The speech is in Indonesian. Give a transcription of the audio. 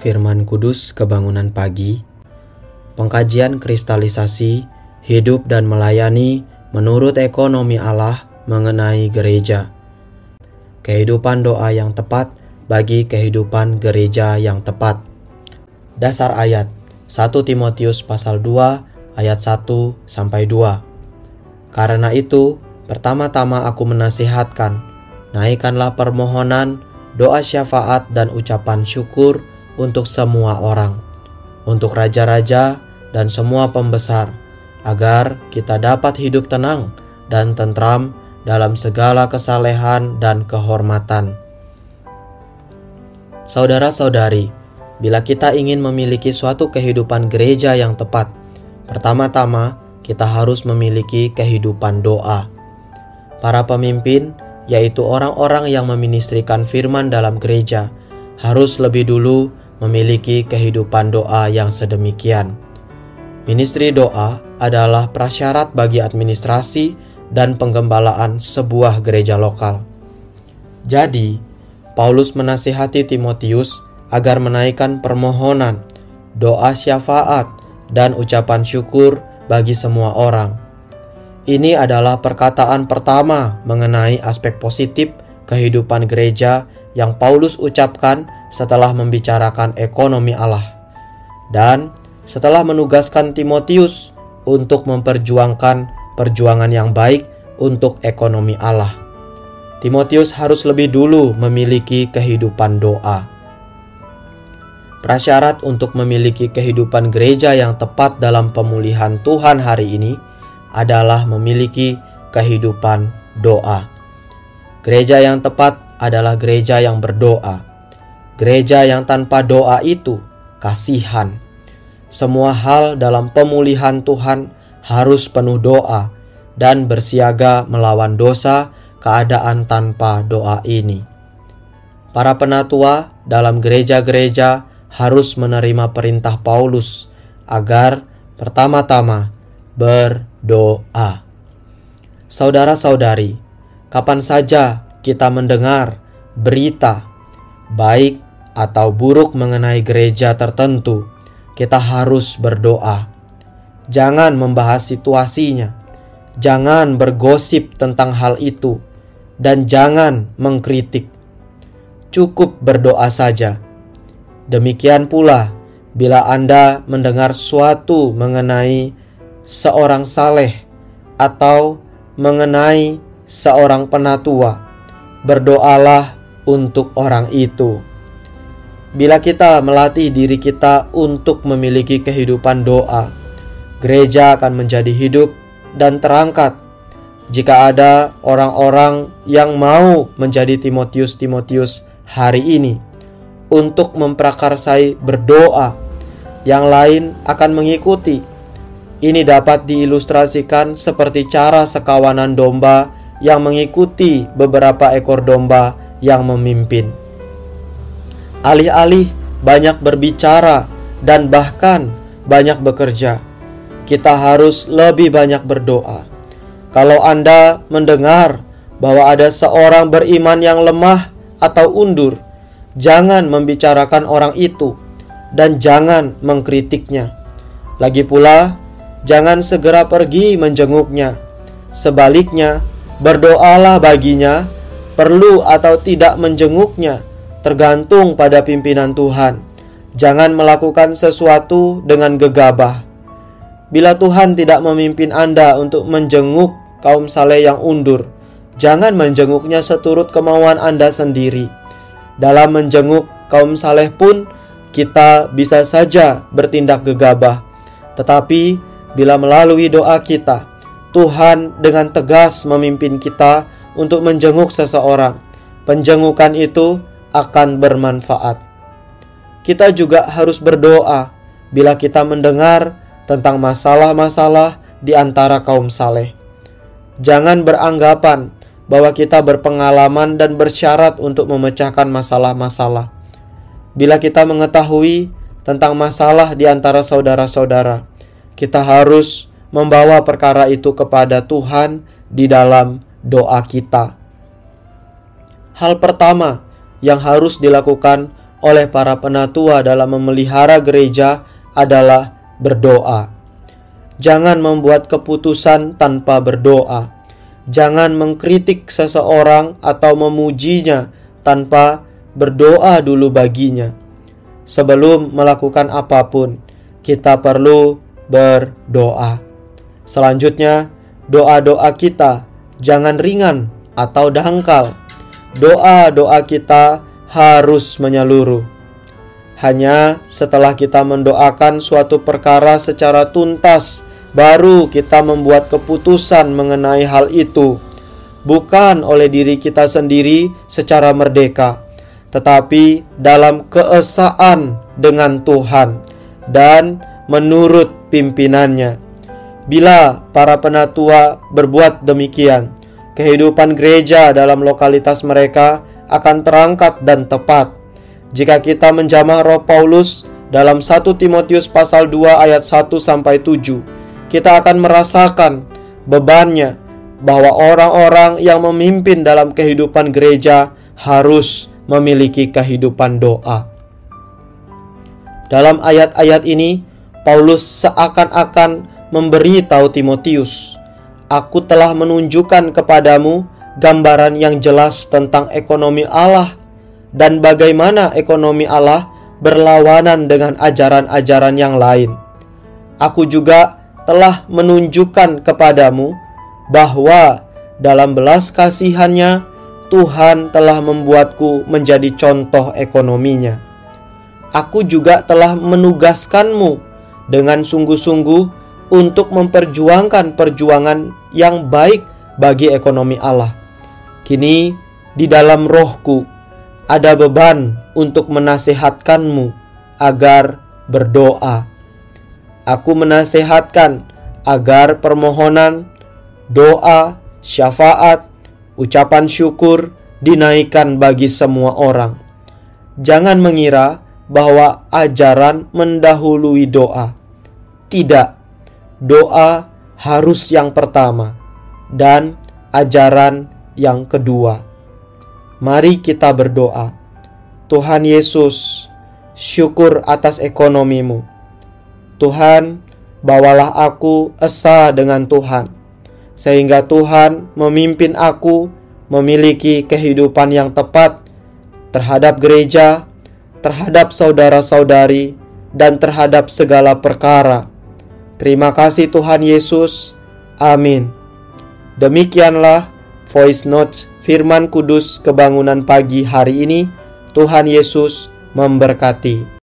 Firman Kudus Kebangunan Pagi, pengkajian kristalisasi, hidup dan melayani menurut ekonomi Allah mengenai gereja. Kehidupan doa yang tepat bagi kehidupan gereja yang tepat. Dasar ayat 1 Timotius pasal 2 ayat 1-2. Karena itu, pertama-tama aku menasihatkan, naikkanlah permohonan, doa syafaat dan ucapan syukur untuk semua orang, untuk raja-raja dan semua pembesar, agar kita dapat hidup tenang dan tentram dalam segala kesalehan dan kehormatan. Saudara-saudari, bila kita ingin memiliki suatu kehidupan gereja yang tepat, pertama-tama kita harus memiliki kehidupan doa. Para pemimpin, yaitu orang-orang yang meministrikan firman dalam gereja, harus lebih dulu memiliki kehidupan doa yang sedemikian. Ministri doa adalah prasyarat bagi administrasi dan penggembalaan sebuah gereja lokal. Jadi, Paulus menasihati Timotius agar menaikkan permohonan, doa syafaat, dan ucapan syukur bagi semua orang. Ini adalah perkataan pertama mengenai aspek positif kehidupan gereja yang Paulus ucapkan setelah membicarakan ekonomi Allah, dan setelah menugaskan Timotius untuk memperjuangkan perjuangan yang baik untuk ekonomi Allah. Timotius harus lebih dulu memiliki kehidupan doa. Prasyarat untuk memiliki kehidupan gereja yang tepat dalam pemulihan Tuhan hari ini adalah memiliki kehidupan doa. Gereja yang tepat adalah gereja yang berdoa. Gereja yang tanpa doa itu kasihan. Semua hal dalam pemulihan Tuhan harus penuh doa dan bersiaga melawan dosa keadaan tanpa doa ini. Para penatua dalam gereja-gereja harus menerima perintah Paulus agar pertama-tama berdoa. Saudara-saudari, kapan saja kita mendengar berita baik atau buruk mengenai gereja tertentu, kita harus berdoa. Jangan membahas situasinya, jangan bergosip tentang hal itu, dan jangan mengkritik. Cukup berdoa saja. Demikian pula bila Anda mendengar sesuatu mengenai seorang saleh atau mengenai seorang penatua, berdoalah untuk orang itu. Bila kita melatih diri kita untuk memiliki kehidupan doa, gereja akan menjadi hidup dan terangkat. Jika ada orang-orang yang mau menjadi Timotius hari ini untuk memprakarsai berdoa, yang lain akan mengikuti. Ini dapat diilustrasikan seperti cara sekawanan domba yang mengikuti beberapa ekor domba yang memimpin. Alih-alih banyak berbicara dan bahkan banyak bekerja, kita harus lebih banyak berdoa. Kalau Anda mendengar bahwa ada seorang beriman yang lemah atau undur, jangan membicarakan orang itu dan jangan mengkritiknya. Lagi pula, jangan segera pergi menjenguknya. Sebaliknya, berdoalah baginya, perlu atau tidak menjenguknya tergantung pada pimpinan Tuhan. Jangan melakukan sesuatu dengan gegabah. Bila Tuhan tidak memimpin Anda untuk menjenguk kaum saleh yang undur, jangan menjenguknya seturut kemauan Anda sendiri. Dalam menjenguk kaum saleh pun, kita bisa saja bertindak gegabah. Tetapi bila melalui doa kita, Tuhan dengan tegas memimpin kita untuk menjenguk seseorang, penjengukan itu akan bermanfaat. Kita juga harus berdoa bila kita mendengar tentang masalah-masalah di antara kaum saleh. Jangan beranggapan bahwa kita berpengalaman dan bersyarat untuk memecahkan masalah-masalah. Bila kita mengetahui tentang masalah di antara saudara-saudara, kita harus membawa perkara itu kepada Tuhan di dalam doa kita. Hal pertama yang harus dilakukan oleh para penatua dalam memelihara gereja adalah berdoa. Jangan membuat keputusan tanpa berdoa. Jangan mengkritik seseorang atau memujinya tanpa berdoa dulu baginya. Sebelum melakukan apapun, kita perlu berdoa. Selanjutnya, doa-doa kita jangan ringan atau dangkal. Doa-doa kita harus menyeluruh. Hanya setelah kita mendoakan suatu perkara secara tuntas, baru kita membuat keputusan mengenai hal itu, bukan oleh diri kita sendiri secara merdeka, tetapi dalam keesaan dengan Tuhan dan menurut pimpinannya. Bila para penatua berbuat demikian, kehidupan gereja dalam lokalitas mereka akan terangkat dan tepat. Jika kita menjamah roh Paulus dalam 1 Timotius pasal 2 ayat 1-7, kita akan merasakan bebannya bahwa orang-orang yang memimpin dalam kehidupan gereja harus memiliki kehidupan doa. Dalam ayat-ayat ini, Paulus seakan-akan memberi tahu Timotius, "Aku telah menunjukkan kepadamu gambaran yang jelas tentang ekonomi Allah dan bagaimana ekonomi Allah berlawanan dengan ajaran-ajaran yang lain. Aku juga telah menunjukkan kepadamu bahwa dalam belas kasihannya Tuhan telah membuatku menjadi contoh ekonominya. Aku juga telah menugaskanmu dengan sungguh-sungguh untuk memperjuangkan perjuangan yang baik bagi ekonomi Allah. Kini di dalam rohku ada beban untuk menasihatkanmu agar berdoa. Aku menasihatkan agar permohonan, doa, syafaat, ucapan syukur dinaikkan bagi semua orang. Jangan mengira bahwa ajaran mendahului doa. Tidak, doa harus yang pertama dan ajaran yang kedua. Mari kita berdoa. Tuhan Yesus, syukur atas ekonomimu. Tuhan, bawalah aku esa dengan Tuhan, sehingga Tuhan memimpin aku memiliki kehidupan yang tepat terhadap gereja, terhadap saudara-saudari, dan terhadap segala perkara. Terima kasih Tuhan Yesus. Amin. Demikianlah Voice Note Firman Kudus Kebangunan Pagi hari ini. Tuhan Yesus memberkati.